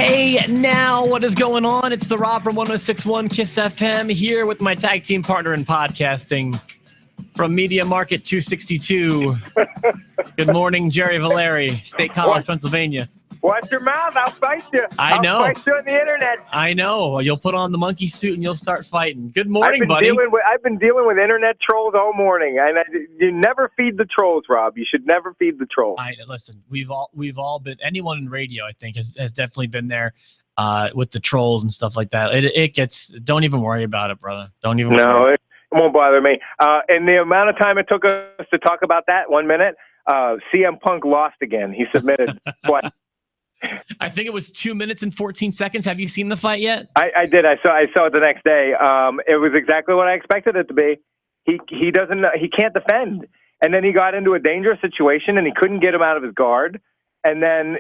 Hey, now, what is going on? It's the Rob from 106.1 KISS FM here with my tag team partner in podcasting from Media Market 262. Good morning, Jerry Valeri, State College, Pennsylvania. Watch your mouth. I'll fight you. I know. I'll fight you on the internet. I know. You'll put on the monkey suit and you'll start fighting. Good morning, buddy. I've been dealing with internet trolls all morning. And you never feed the trolls, Rob. You should never feed the trolls. Listen, we've all been, anyone in radio, I think, has definitely been there with the trolls and stuff like that. It gets, don't even worry about it, brother. Don't even worry. It won't bother me. And the amount of time it took us to talk about that, 1 minute, CM Punk lost again. He submitted twice. I think it was 2 minutes and 14 seconds. Have you seen the fight yet? I did. I saw it the next day. It was exactly what I expected it to be. He can't defend. And then he got into a dangerous situation and he couldn't get him out of his guard. And then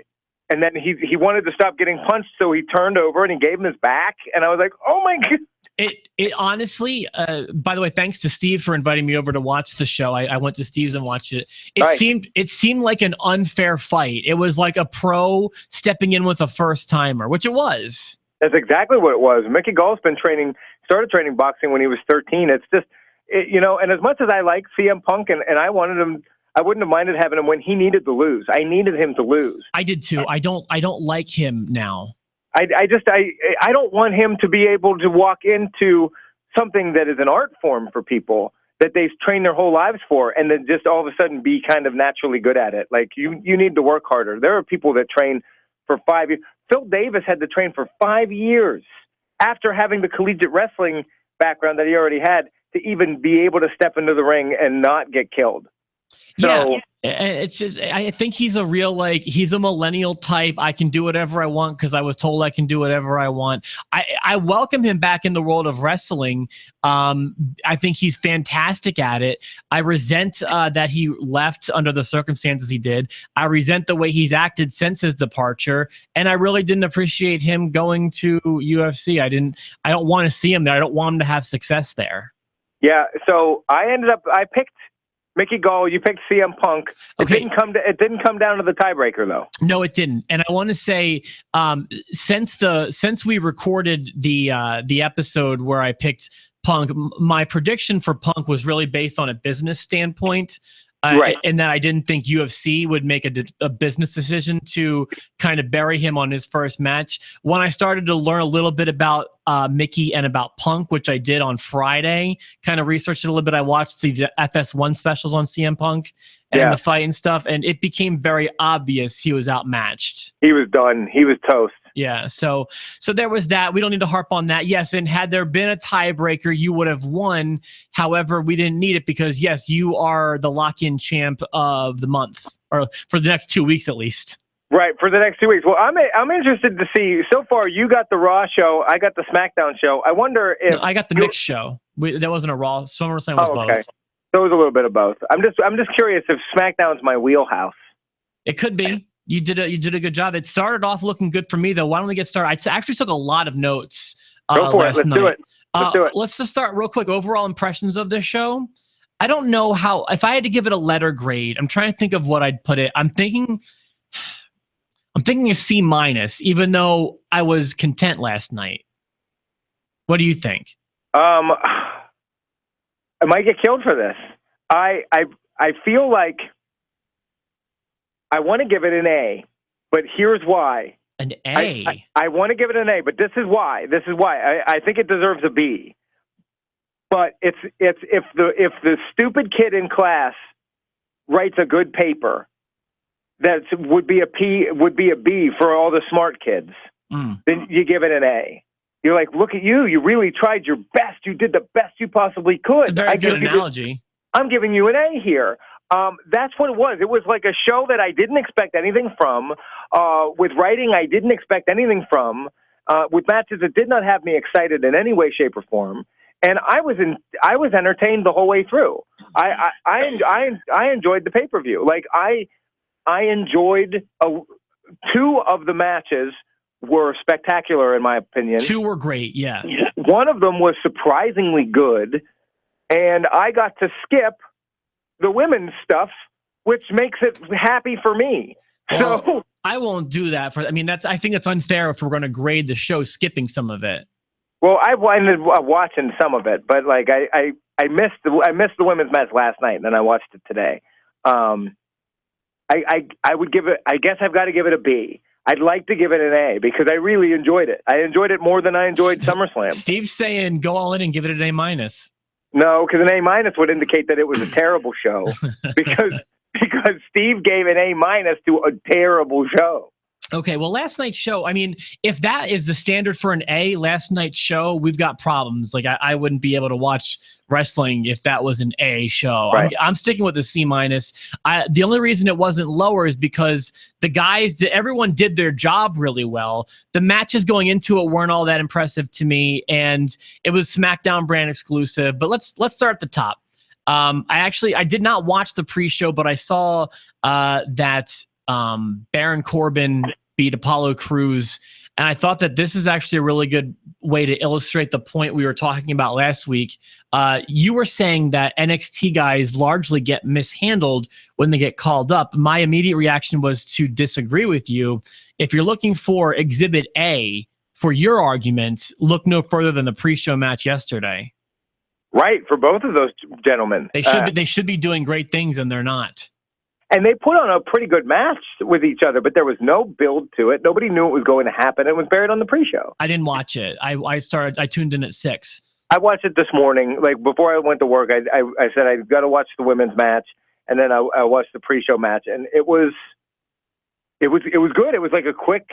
he wanted to stop getting punched, so he turned over and he gave him his back. And I was like, oh my God. It honestly, by the way, thanks to Steve for inviting me over to watch the show. I went to Steve's and watched it. It seemed like an unfair fight. It was like a pro stepping in with a first timer, which it was. That's exactly what it was. Mickey Gall's started training boxing when he was 13. It's just, and as much as I like CM Punk and I wanted him, I wouldn't have minded having him when he needed to lose. I needed him to lose. I did too. I don't like him now. I don't want him to be able to walk into something that is an art form for people that they've trained their whole lives for, and then just all of a sudden be kind of naturally good at it. Like you need to work harder. There are people that train for 5 years. Phil Davis had to train for 5 years after having the collegiate wrestling background that he already had to even be able to step into the ring and not get killed. So, yeah, it's just, I think he's a real, he's a millennial type. I can do whatever I want because I was told I can do whatever I want. I welcome him back in the world of wrestling. I think he's fantastic at it. I resent that he left under the circumstances he did. I resent the way he's acted since his departure. And I really didn't appreciate him going to UFC. I don't want to see him there. I don't want him to have success there. Yeah, so I picked Mickey Gall, you picked CM Punk. It didn't come down to the tiebreaker, though. No, it didn't. And I want to say, since we recorded the episode where I picked Punk, my prediction for Punk was really based on a business standpoint. Right. And that I didn't think UFC would make a business decision to kind of bury him on his first match. When I started to learn a little bit about Mickey and about Punk, which I did on Friday, kind of researched it a little bit. I watched the FS1 specials on CM Punk and the fight and stuff, and it became very obvious he was outmatched. He was done. He was toast. Yeah, so there was that. We don't need to harp on that. Yes, and had there been a tiebreaker, you would have won. However, we didn't need it because, yes, you are the lock-in champ of the month, or for the next 2 weeks at least. Right, for the next 2 weeks. Well, I'm interested to see. So far, you got the Raw show. I got the SmackDown show. I wonder if... No, I got the mixed show. That wasn't a Raw. SummerSlam was both. Okay. So it was a little bit of both. I'm just curious if SmackDown's my wheelhouse. It could be. You did a good job. It started off looking good for me, though. Why don't we get started? I actually took a lot of notes Go for last it. night. Do it. Let's do it. Let's just start real quick. Overall impressions of this show. I don't know how. If I had to give it a letter grade, I'm trying to think of what I'd put it. I'm thinking a C-, even though I was content last night. What do you think? I might get killed for this. I feel like I want to give it an A, but here's why. An A? I want to give it an A, but this is why. I think it deserves a B. But it's if the stupid kid in class writes a good paper, that would be a B for all the smart kids. Then you give it an A. You're like, look at you. You really tried your best. You did the best you possibly could. It's a very good analogy. I'm giving you an A here. That's what it was. It was like a show that I didn't expect anything from. With writing, I didn't expect anything from. With matches, it did not have me excited in any way, shape, or form. And I was entertained the whole way through. I enjoyed the pay-per-view. Like I enjoyed two of the matches were spectacular in my opinion. Two were great, yeah. One of them was surprisingly good, and I got to skip the women's stuff, which makes it happy for me. Well, I won't do that. I mean, I think it's unfair if we're going to grade the show skipping some of it. Well, I ended up watching some of it, but like I missed the women's match last night, and then I watched it today. I would give it. I guess I've got to give it a B. I'd like to give it an A because I really enjoyed it. I enjoyed it more than I enjoyed SummerSlam. Steve's saying go all in and give it an A-. No, because an A- would indicate that it was a terrible show because Steve gave an A- to a terrible show. Okay, well, last night's show, I mean, if that is the standard for an A, last night's show, we've got problems. Like, I wouldn't be able to watch wrestling if that was an A show. Right. I'm sticking with the C-. The only reason it wasn't lower is because everyone did their job really well. The matches going into it weren't all that impressive to me, and it was SmackDown brand exclusive. But let's start at the top. I did not watch the pre-show, but I saw that Baron Corbin beat Apollo Crews, and I thought that this is actually a really good way to illustrate the point we were talking about last week. You were saying that NXT guys largely get mishandled when they get called up. My immediate reaction was to disagree with you. If you're looking for Exhibit A for your argument, look no further than the pre-show match yesterday. Right, for both of those gentlemen. They should be doing great things, and they're not. And they put on a pretty good match with each other, but there was no build to it. Nobody knew it was going to happen. It was buried on the pre-show. I didn't watch it. I tuned in at 6. I watched it this morning. Like before I went to work, I said I've got to watch the women's match, and then I watched the pre-show match, and it was good. It was like a quick.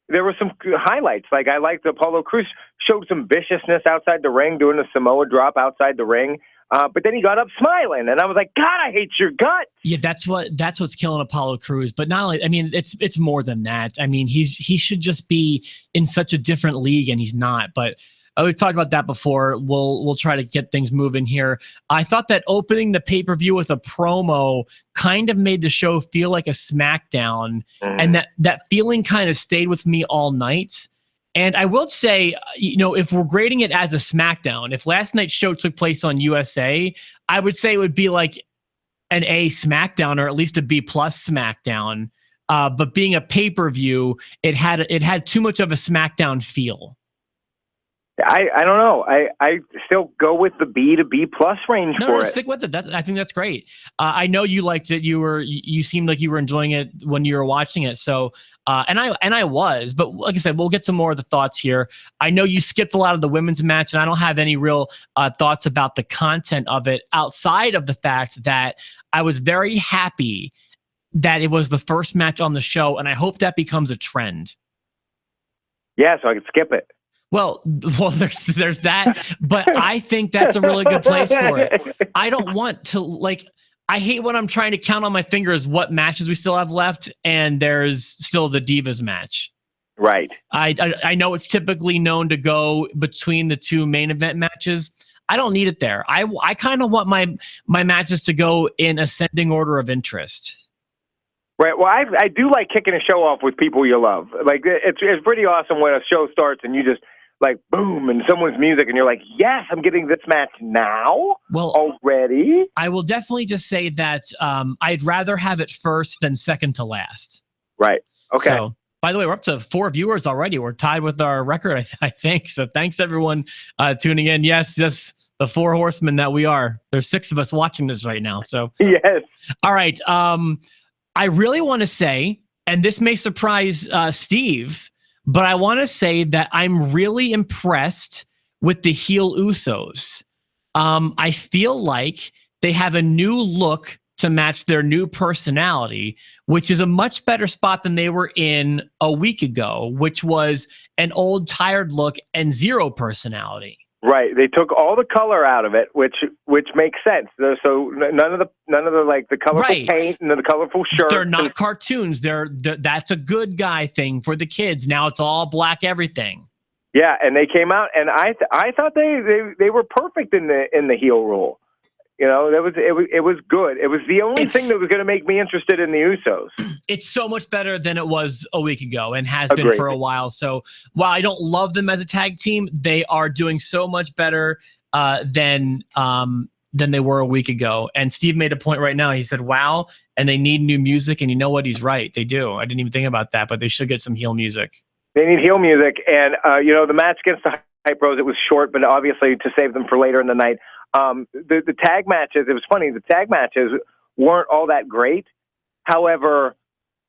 There were some highlights. Like I liked Apollo Crews showed some viciousness outside the ring, doing a Samoa drop outside the ring. But then he got up smiling, and I was like, God, I hate your guts. Yeah, that's what's killing Apollo Crews. But not only, I mean, it's more than that. I mean, he should just be in such a different league, and he's not. But we've talked about that before. We'll try to get things moving here. I thought that opening the pay-per-view with a promo kind of made the show feel like a SmackDown, and that feeling kind of stayed with me all night. And I will say, if we're grading it as a SmackDown, if last night's show took place on USA, I would say it would be like an A SmackDown, or at least a B+ SmackDown. But being a pay-per-view, it had too much of a SmackDown feel. I don't know. I still go with the B to B+ range for it. Stick with it. I think that's great. I know you liked it. You seemed like you were enjoying it when you were watching it. So, and I was. But like I said, we'll get to more of the thoughts here. I know you skipped a lot of the women's match, and I don't have any real thoughts about the content of it outside of the fact that I was very happy that it was the first match on the show, and I hope that becomes a trend. Yeah, so I can skip it. Well, there's that, but I think that's a really good place for it. I don't want to, I hate when I'm trying to count on my fingers what matches we still have left, and there's still the Divas match. Right. I know it's typically known to go between the two main event matches. I don't need it there. I kind of want my matches to go in ascending order of interest. Right. Well, I do like kicking a show off with people you love. Like it's pretty awesome when a show starts and you just like boom and someone's music and you're like, yes, I'm getting this match now. Well, already. I will definitely just say that I'd rather have it first than second to last. Right. Okay. So, by the way, we're up to 4 viewers already. We're tied with our record, I think. So thanks everyone tuning in. Yes, just the 4 horsemen that we are. There's 6 of us watching this right now. So yes. All right. I really want to say, and this may surprise Steve, but I want to say that I'm really impressed with the heel Usos. I feel like they have a new look to match their new personality, which is a much better spot than they were in a week ago, which was an old, tired look and zero personality. Right. They took all the color out of it, which makes sense. So none of the like the colorful paint and the colorful shirts. They're not cartoons. That's a good guy thing for the kids. Now it's all black everything. Yeah, and they came out, and I thought they were perfect in the heel role. You know, it was good. It was the only thing that was going to make me interested in the Usos. It's so much better than it was a week ago and has been for a while. So while I don't love them as a tag team, they are doing so much better than than they were a week ago. And Steve made a point right now. He said, wow, and they need new music. And you know what? He's right. They do. I didn't even think about that, but they should get some heel music. They need heel music. And, the match against the Hype Bros, it was short, but obviously to save them for later in the night. The tag matches, it was funny. The tag matches weren't all that great. However,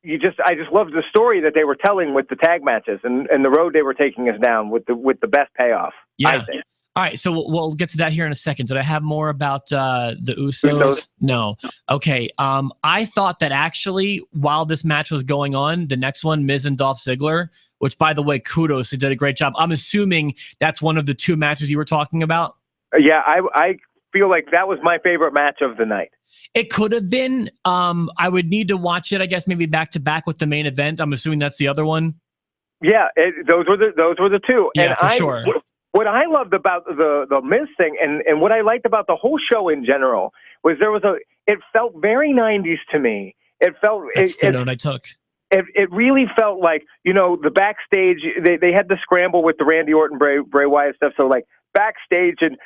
I just loved the story that they were telling with the tag matches and the road they were taking us down with the best payoff. Yeah. I think. All right, so we'll get to that here in a second. Did I have more about the Usos? No. Okay. I thought that actually, while this match was going on, the next one, Miz and Dolph Ziggler, which, by the way, kudos, they did a great job. I'm assuming that's one of the two matches you were talking about? Yeah, I feel like that was my favorite match of the night. It could have been. I would need to watch it, I guess, maybe back to back with the main event. I'm assuming that's the other one. Yeah, those were the two. Yeah, for sure. What I loved about the Miz thing and what I liked about the whole show in general was it felt very 90s to me. It felt That's the note I took. It really felt like, the backstage, they had the scramble with the Randy Orton, Bray Wyatt stuff. So like backstage and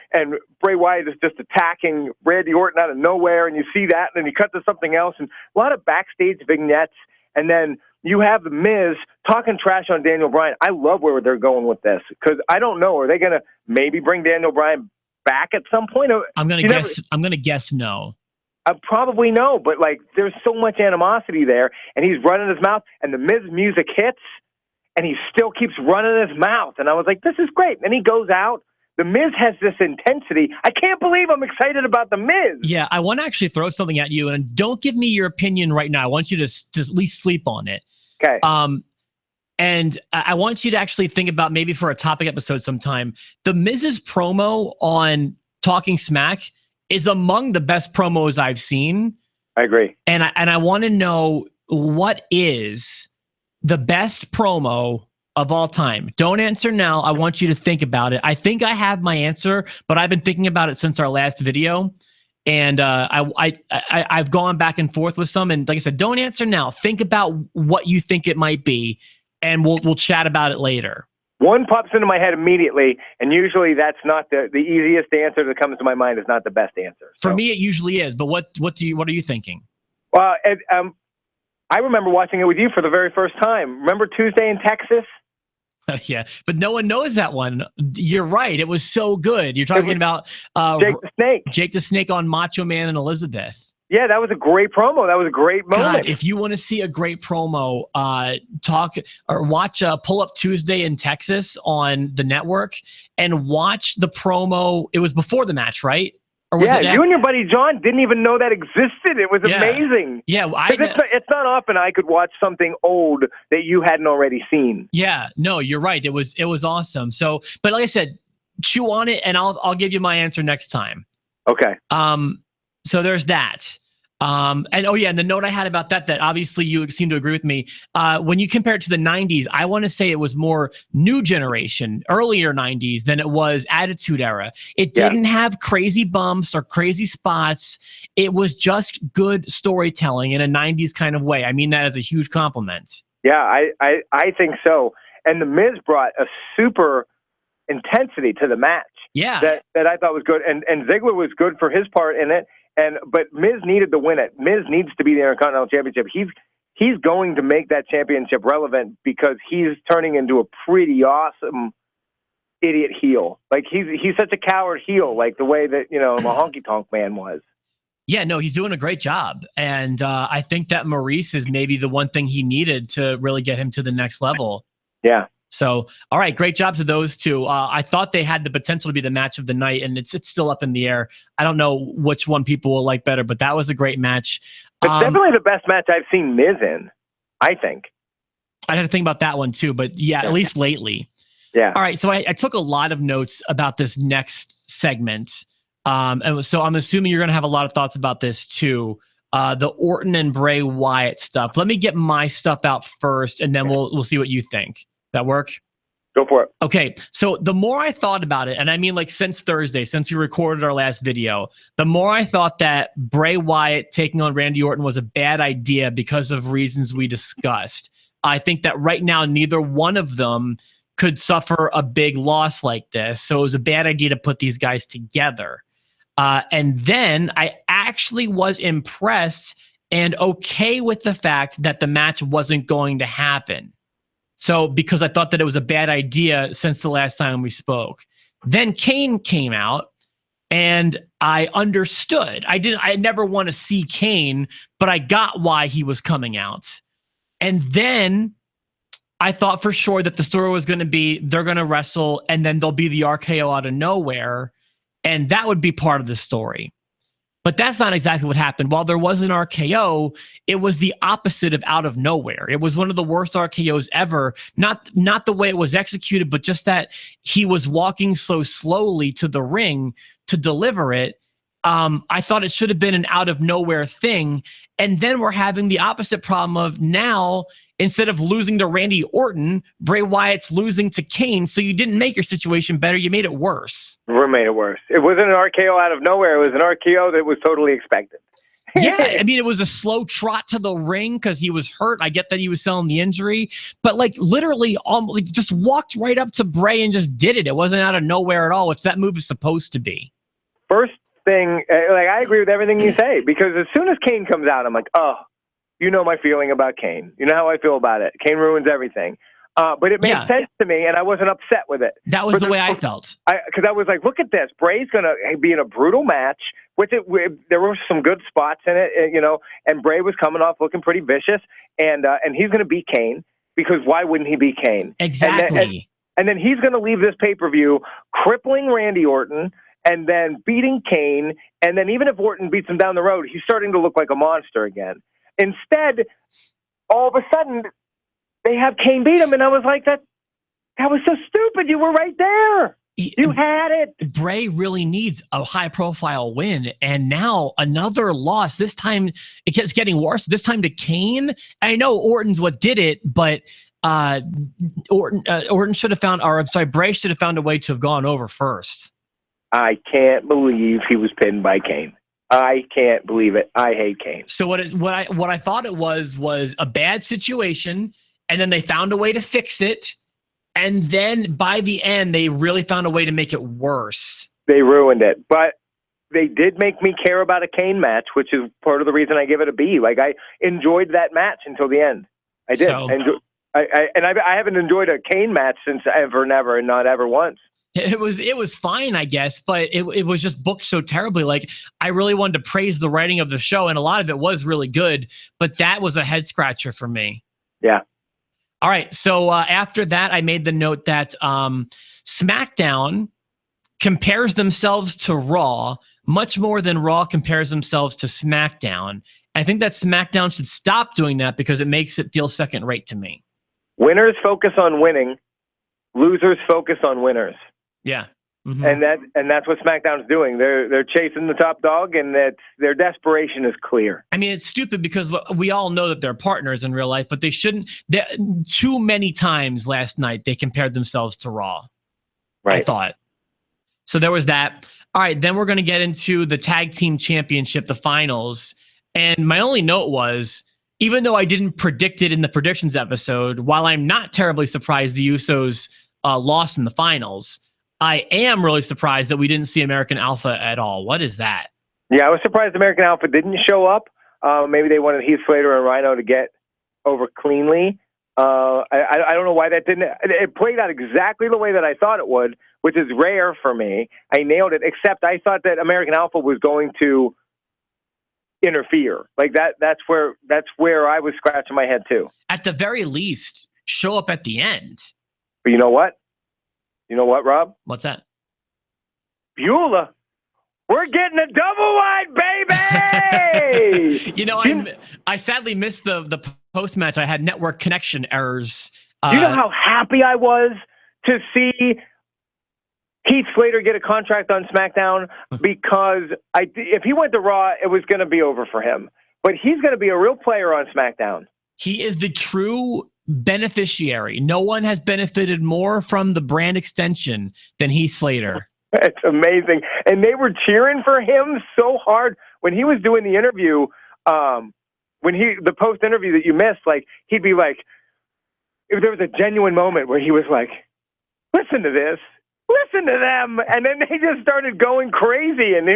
Bray Wyatt is just attacking Randy Orton out of nowhere. And you see that and then you cut to something else and a lot of backstage vignettes. And then you have the Miz talking trash on Daniel Bryan. I love where they're going with this because I don't know. Are they going to maybe bring Daniel Bryan back at some point? I'm going to guess no. Probably no, but like there's so much animosity there, and he's running his mouth, and the Miz music hits, and he still keeps running his mouth. And I was like, this is great. And he goes out. The Miz has this intensity. I can't believe I'm excited about the Miz. Yeah, I want to actually throw something at you, and don't give me your opinion right now. I want you to at least sleep on it. Okay. And I want you to actually think about maybe for a topic episode sometime. The Miz's promo on Talking Smack is among the best promos I've seen. I agree. And I want to know what is the best promo of all time. Don't answer now. I want you to think about it. I think I have my answer, but I've been thinking about it since our last video. And I've gone back and forth with some. And like I said, don't answer now. Think about what you think it might be, and we'll chat about it later. One pops into my head immediately, and usually that's not the easiest answer that comes to my mind is not the best answer. So. For me, it usually is. But what are you thinking? Well, I remember watching it with you for the very first time. Remember Tuesday in Texas? Yeah, but no one knows that one. You're right. It was so good. You're talking about Jake the Snake. Jake the Snake on Macho Man and Elizabeth. Yeah, that was a great promo. That was a great moment. God, if you want to see a great promo, watch Pull Up Tuesday in Texas on the network and watch the promo. It was before the match, right? Or was it you and your buddy John didn't even know that existed. It was amazing. Yeah, it's not often I could watch something old that you hadn't already seen. Yeah, no, you're right. It was awesome. So, but like I said, chew on it, and I'll give you my answer next time. Okay. So there's that. And the note I had about that obviously you seem to agree with me. When you compare it to the 90s, I want to say it was more new generation, earlier 90s than it was Attitude Era. It didn't have crazy bumps or crazy spots. It was just good storytelling in a 90s kind of way. I mean that as a huge compliment. Yeah, I think so. And the Miz brought a super intensity to the match. Yeah. That I thought was good. And Ziggler was good for his part in it. But Miz needed to win it. Miz needs to be the Intercontinental Championship. He's going to make that championship relevant because he's turning into a pretty awesome idiot heel. Like he's such a coward heel, like the way that, the Honky Tonk Man was. Yeah, no, he's doing a great job. And I think that Maurice is maybe the one thing he needed to really get him to the next level. Yeah. So, all right, great job to those two. I thought they had the potential to be the match of the night, and it's still up in the air. I don't know which one people will like better, but that was a great match. It's definitely the best match I've seen Miz in, I think. I had to think about that one too, but yeah, at least lately. Yeah. All right, so I took a lot of notes about this next segment. And so I'm assuming you're going to have a lot of thoughts about this too. The Orton and Bray Wyatt stuff. Let me get my stuff out first, and then we'll see what you think. That work? Go for it. Okay. So the more I thought about it, and I mean like since Thursday, since we recorded our last video, the more I thought that Bray Wyatt taking on Randy Orton was a bad idea because of reasons we discussed. I think that right now, neither one of them could suffer a big loss like this. So it was a bad idea to put these guys together. And then I actually was impressed and okay with the fact that the match wasn't going to happen. So, because I thought that it was a bad idea since the last time we spoke. Then Kane came out and I understood. I never want to see Kane, but I got why he was coming out. And then I thought for sure that the story was going to be they're going to wrestle and then there'll be the RKO out of nowhere. And that would be part of the story. But that's not exactly what happened. While there was an RKO, it was the opposite of out of nowhere. It was one of the worst RKOs ever. Not the way it was executed, but just that he was walking so slowly to the ring to deliver it. I thought it should have been an out of nowhere thing. And then we're having the opposite problem of now, instead of losing to Randy Orton, Bray Wyatt's losing to Kane. So you didn't make your situation better. You made it worse. We made it worse. It wasn't an RKO out of nowhere. It was an RKO that was totally expected. Yeah, I mean, it was a slow trot to the ring because he was hurt. I get that he was selling the injury, but like literally just walked right up to Bray and just did it. It wasn't out of nowhere at all, which that move is supposed to be. First thing, like I agree with everything you say, because as soon as Kane comes out, I'm like, oh, you know my feeling about Kane. You know how I feel about it. Kane ruins everything. But it made sense to me, and I wasn't upset with it. That was the way I felt. Because I was like, look at this. Bray's going to be in a brutal match. There were some good spots in it, and Bray was coming off looking pretty vicious, and he's going to beat Kane, because why wouldn't he beat Kane? Exactly. And then he's going to leave this pay-per-view crippling Randy Orton, and then beating Kane, and then even if Orton beats him down the road, he's starting to look like a monster again. Instead, all of a sudden, they have Kane beat him, and I was like, that was so stupid. You were right there. You had it. Bray really needs a high-profile win, and now another loss. This time, it gets getting worse. This time to Kane. I know Orton's what did it, but Orton should have found, or I'm sorry, Bray should have found a way to have gone over first. I can't believe he was pinned by Kane. I can't believe it. I hate Kane. So what I thought it was a bad situation, and then they found a way to fix it, and then by the end they really found a way to make it worse. They ruined it, but they did make me care about a Kane match, which is part of the reason I give it a B. Like, I enjoyed that match until the end. I did. I haven't enjoyed a Kane match since Ever Never, and not ever once. It was fine, I guess, but it was just booked so terribly. Like, I really wanted to praise the writing of the show, and a lot of it was really good, but that was a head scratcher for me. Yeah. All right. So after that, I made the note that SmackDown compares themselves to Raw much more than Raw compares themselves to SmackDown. I think that SmackDown should stop doing that because it makes it feel second rate to me. Winners focus on winning. Losers focus on winners. Yeah. Mm-hmm. And that's what SmackDown's doing. They're chasing the top dog, and their desperation is clear. I mean, it's stupid because we all know that they're partners in real life, but they shouldn't. Too many times last night they compared themselves to Raw. Right. I thought. So there was that. All right, then we're going to get into the Tag Team Championship, the finals. And my only note was, even though I didn't predict it in the predictions episode, while I'm not terribly surprised the Usos lost in the finals, I am really surprised that we didn't see American Alpha at all. What is that? Yeah, I was surprised American Alpha didn't show up. Maybe they wanted Heath Slater and Rhino to get over cleanly. I don't know why that didn't. It played out exactly the way that I thought it would, which is rare for me. I nailed it, except I thought that American Alpha was going to interfere. Like that's where I was scratching my head too. At the very least, show up at the end. But you know what? You know what, Rob? What's that? Beulah. We're getting a double wide, baby! You know, I sadly missed the post-match. I had network connection errors. You know how happy I was to see Heath Slater get a contract on SmackDown? Because if he went to Raw, it was going to be over for him. But he's going to be a real player on SmackDown. He is the true beneficiary. No one has benefited more from the brand extension than Heath Slater. It's amazing. And they were cheering for him so hard when he was doing the interview. The post interview that you missed, like, he'd be like, if there was a genuine moment where he was like, listen to this. listen to them. And then they just started going crazy, and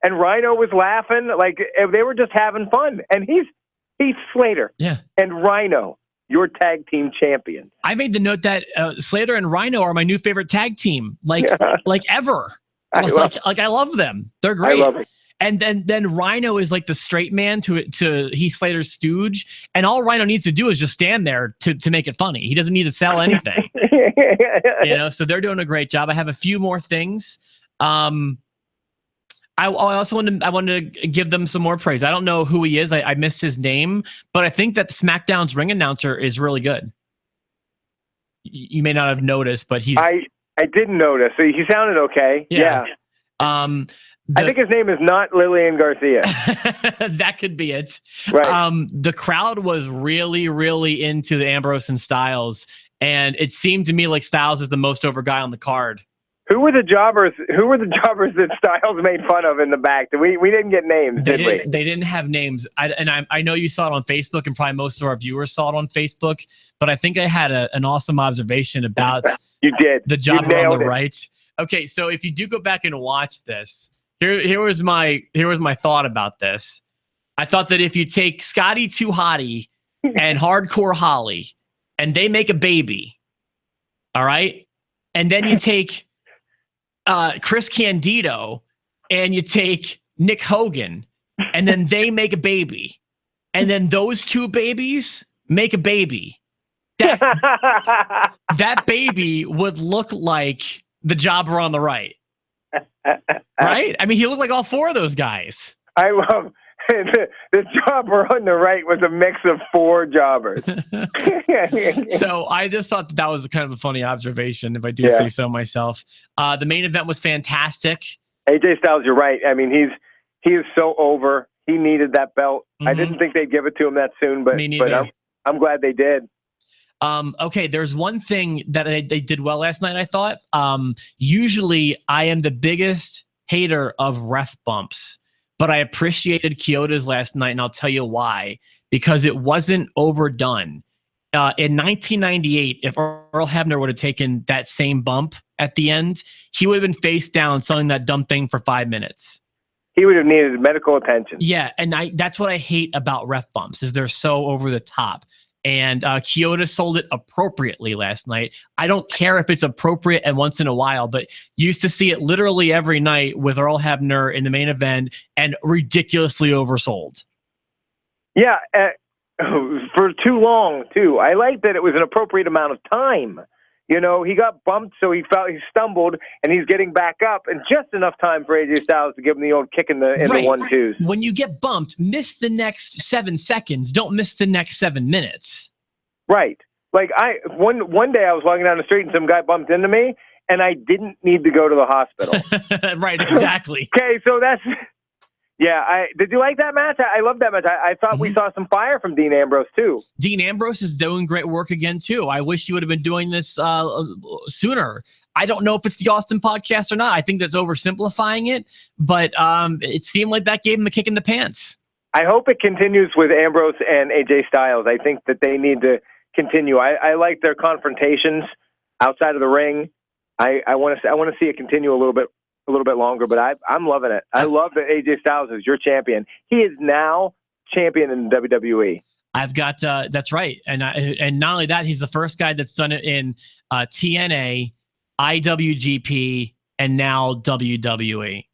and Rhino was laughing like they were just having fun. And he's Slater, and Rhino, your tag team champions. I made the note that Slater and Rhino are my new favorite tag team, like ever. I love them. They're great. I love it. And then Rhino is like the straight man to Heath Slater's stooge, and all Rhino needs to do is just stand there to make it funny. He doesn't need to sell anything. So they're doing a great job. I have a few more things. I also wanted to give them some more praise. I don't know who he is. I missed his name, but I think that SmackDown's ring announcer is really good. You may not have noticed, but he's. I didn't notice. He sounded okay. Yeah. I think his name is not Lillian Garcia. That could be it. Right. The crowd was really, really into the Ambrose and Styles, and it seemed to me like Styles is the most over guy on the card. Who were the jobbers? Who were the jobbers that Styles made fun of in the back? We didn't get names, did we? They didn't have names. I know you saw it on Facebook, and probably most of our viewers saw it on Facebook. But I think I had an awesome observation about you did the jobber on the right. Okay, so if you do go back and watch this, here was my thought about this. I thought that if you take Scotty 2 Hotty and Hardcore Holly, and they make a baby, all right, and then you take Chris Candido and you take Nick Hogan, and then they make a baby, and then those two babies make a baby. That baby would look like the jobber on the right. Right? I mean, he looked like all four of those guys. I love the jobber on the right was a mix of 4 jobbers. So I just thought that was kind of a funny observation, if I do say so myself. The main event was fantastic. AJ Styles, you're right. I mean, he is so over. He needed that belt. I didn't think they'd give it to him that soon, but I'm glad they did. Okay, there's one thing that they did well last night, I thought. Usually I am the biggest hater of ref bumps, but I appreciated Kyoto's last night, and I'll tell you why. Because it wasn't overdone. In 1998, if Earl Hebner would have taken that same bump at the end, he would have been face down selling that dumb thing for 5 minutes. He would have needed medical attention. Yeah, and that's what I hate about ref bumps, is they're so over the top. And Kyoto sold it appropriately last night. I don't care if it's appropriate and once in a while, but you used to see it literally every night with Earl Hebner in the main event, and ridiculously oversold. Yeah, for too long, too. I like that it was an appropriate amount of time. You know, he got bumped, so he stumbled, and he's getting back up, and just enough time for AJ Styles to give him the old kick in the 1-2s. When you get bumped, miss the next 7 seconds. Don't miss the next 7 minutes. Right. Like one day I was walking down the street and some guy bumped into me, and I didn't need to go to the hospital. Right, exactly. Okay, so that's... Yeah, did you like that match? I love that match. I thought we saw some fire from Dean Ambrose, too. Dean Ambrose is doing great work again, too. I wish you would have been doing this sooner. I don't know if it's the Austin podcast or not. I think that's oversimplifying it, but it seemed like that gave him a kick in the pants. I hope it continues with Ambrose and AJ Styles. I think that they need to continue. I like their confrontations outside of the ring. I want to see it continue a little bit longer, but I'm loving it. I love that AJ Styles is your champion. He is now champion in WWE. I've got that's right, and not only that, he's the first guy that's done it in TNA, IWGP, and now WWE.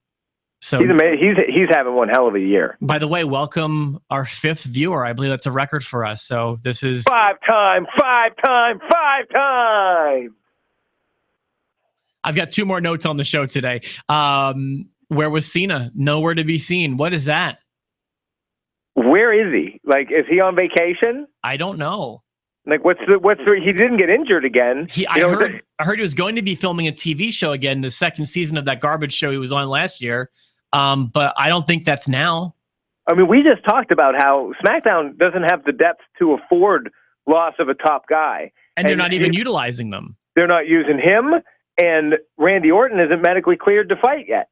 So he's amazing. He's having one hell of a year. By the way, welcome our 5th viewer. I believe that's a record for us. So this is 5 time. I've got 2 more notes on the show today. Where was Cena? Nowhere to be seen. What is that? Where is he? Like, is he on vacation? I don't know. Like, what's the? He didn't get injured again. I heard he was going to be filming a TV show again, the 2nd season of that garbage show he was on last year. But I don't think that's now. I mean, we just talked about how SmackDown doesn't have the depth to afford loss of a top guy. And they're not even utilizing them. They're not using him. And Randy Orton isn't medically cleared to fight yet.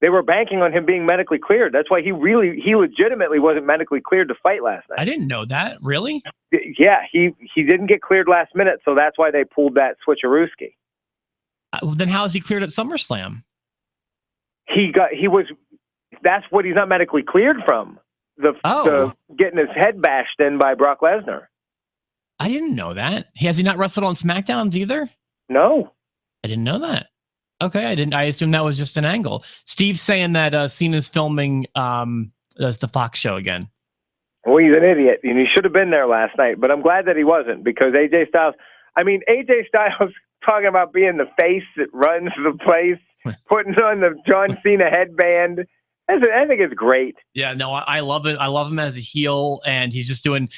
They were banking on him being medically cleared. That's why he legitimately wasn't medically cleared to fight last night. I didn't know that. Really? Yeah, he didn't get cleared last minute, so that's why they pulled that switcherooski. Then how is he cleared at SummerSlam? That's what he's not medically cleared from. The getting his head bashed in by Brock Lesnar. I didn't know that. Has he not wrestled on SmackDowns either? No. I didn't know that. Okay, I didn't. I assumed that was just an angle. Steve's saying that Cena's filming the Fox show again. Well, he's an idiot, and he should have been there last night. But I'm glad that he wasn't, because AJ Styles talking about being the face that runs the place, putting on the John Cena headband. I think it's great. Yeah, no, I love it. I love him as a heel, and he's just doing.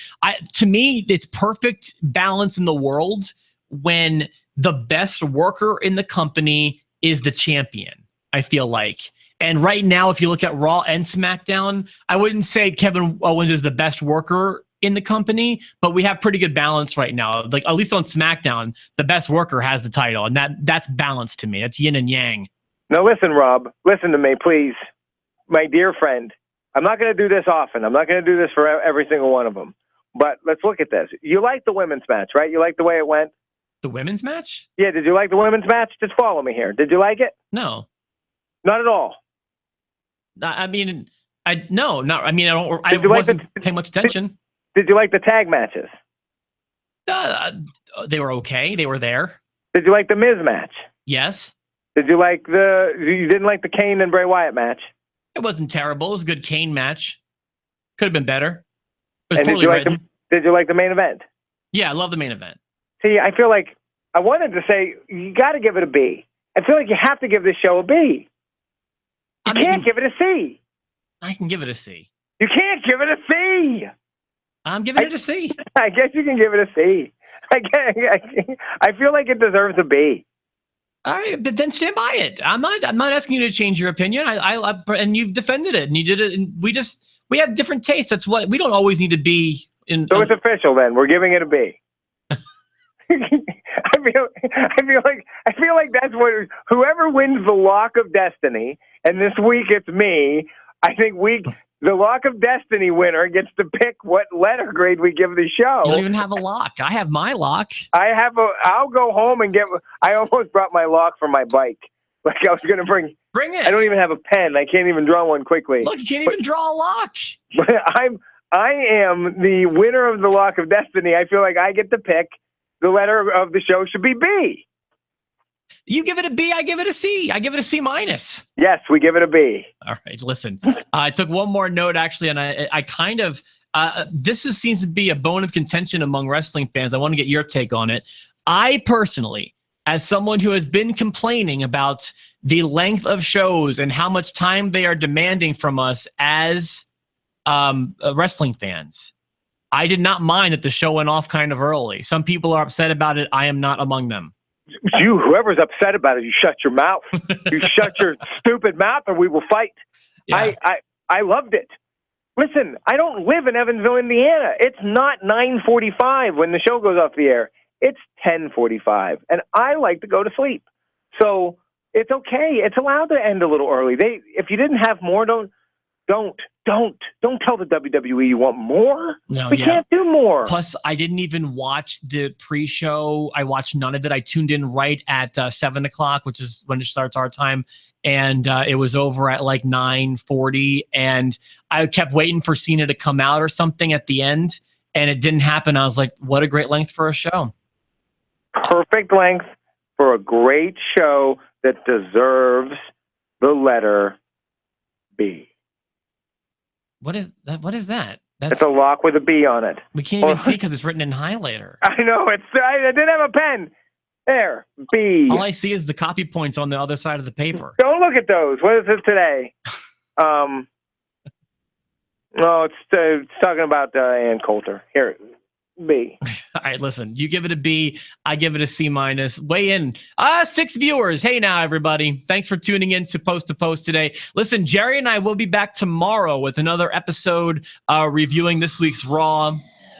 To me, it's perfect balance in the world when the best worker in the company is the champion. I feel like, and right now, if you look at Raw and SmackDown, I wouldn't say Kevin Owens is the best worker in the company, but we have pretty good balance right now. Like, at least on SmackDown, the best worker has the title, and that's balance to me. That's yin and yang. Now, listen, Rob, listen to me, please. My dear friend, I'm not going to do this often. I'm not going to do this for every single one of them. But let's look at this. You like the women's match, right? You like the way it went? The women's match? Yeah, did you like the women's match? Just follow me here. Did you like it? No. Not at all. I wasn't paying much attention. Did you like the tag matches? They were okay. They were there. Did you like the Miz match? Yes. You didn't like the Kane and Bray Wyatt match? It wasn't terrible. It was a good Kane match. Could have been better. It was poorly written. Did you like the main event? Yeah, I love the main event. See, I feel like I wanted to say you got to give it a B. I feel like you have to give this show a B. You can't give it a C. I can give it a C. You can't give it a C. I'm giving it a C. I guess you can give it a C. I feel like it deserves a B. All right, but then stand by it. I'm not asking you to change your opinion. And you've defended it, and you did it. And we have different tastes. That's what we don't always need to be in. So it's official then. We're giving it a B. I feel like that's what whoever wins the Lock of Destiny, and this week it's me. I think the Lock of Destiny winner gets to pick what letter grade we give the show. You don't even have a lock. I have my lock. I'll go home and I almost brought my lock for my bike. Like I was going to bring it. I don't even have a pen. I can't even draw one quickly. Look, you can't even draw a lock. But I am the winner of the Lock of Destiny. I feel like I get to pick. The letter of the show should be B. You give it a B, I give it a C. I give it a C minus. Yes, we give it a B. All right, listen. I took one more note, actually, and I kind of, seems to be a bone of contention among wrestling fans. I want to get your take on it. I personally, as someone who has been complaining about the length of shows and how much time they are demanding from us as wrestling fans, I did not mind that the show went off kind of early. Some people are upset about it. I am not among them. Whoever's upset about it, you shut your mouth. You shut your stupid mouth, or we will fight. Yeah. I loved it. Listen, I don't live in Evansville, Indiana. It's not 9:45 when the show goes off the air. It's 10:45, and I like to go to sleep. So it's okay. It's allowed to end a little early. If you didn't have more, don't tell the WWE you want more. No, we can't do more. Plus, I didn't even watch the pre-show. I watched none of it. I tuned in right at 7 o'clock, which is when it starts our time. And it was over at like 9:40. And I kept waiting for Cena to come out or something at the end. And it didn't happen. I was like, what a great length for a show. Perfect length for a great show that deserves the letter B. What is that? What is that? It's a lock with a B on it. We can't even see because it's written in highlighter. I know. I didn't have a pen. There, B. All I see is the copy points on the other side of the paper. Don't look at those. What is it today? No, it's talking about Ann Coulter. Here, B. All right, listen. You give it a B. I give it a C minus. Weigh in. 6 viewers. Hey now, everybody. Thanks for tuning in to Post today. Listen, Jerry and I will be back tomorrow with another episode reviewing this week's Raw.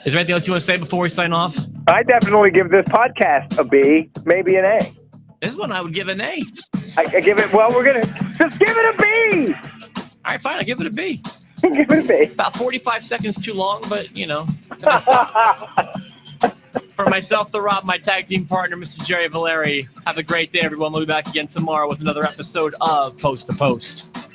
Is there anything else you want to say before we sign off? I definitely give this podcast a B, maybe an A. This one I would give an A. I give it, well, we're going to just give it a B. All right, fine. I'll give it a B. Give it a B. About 45 seconds too long, but, you know. For myself, The Rob, my tag team partner, Mr. Jerry Valeri, have a great day, everyone. We'll be back again tomorrow with another episode of Post to Post.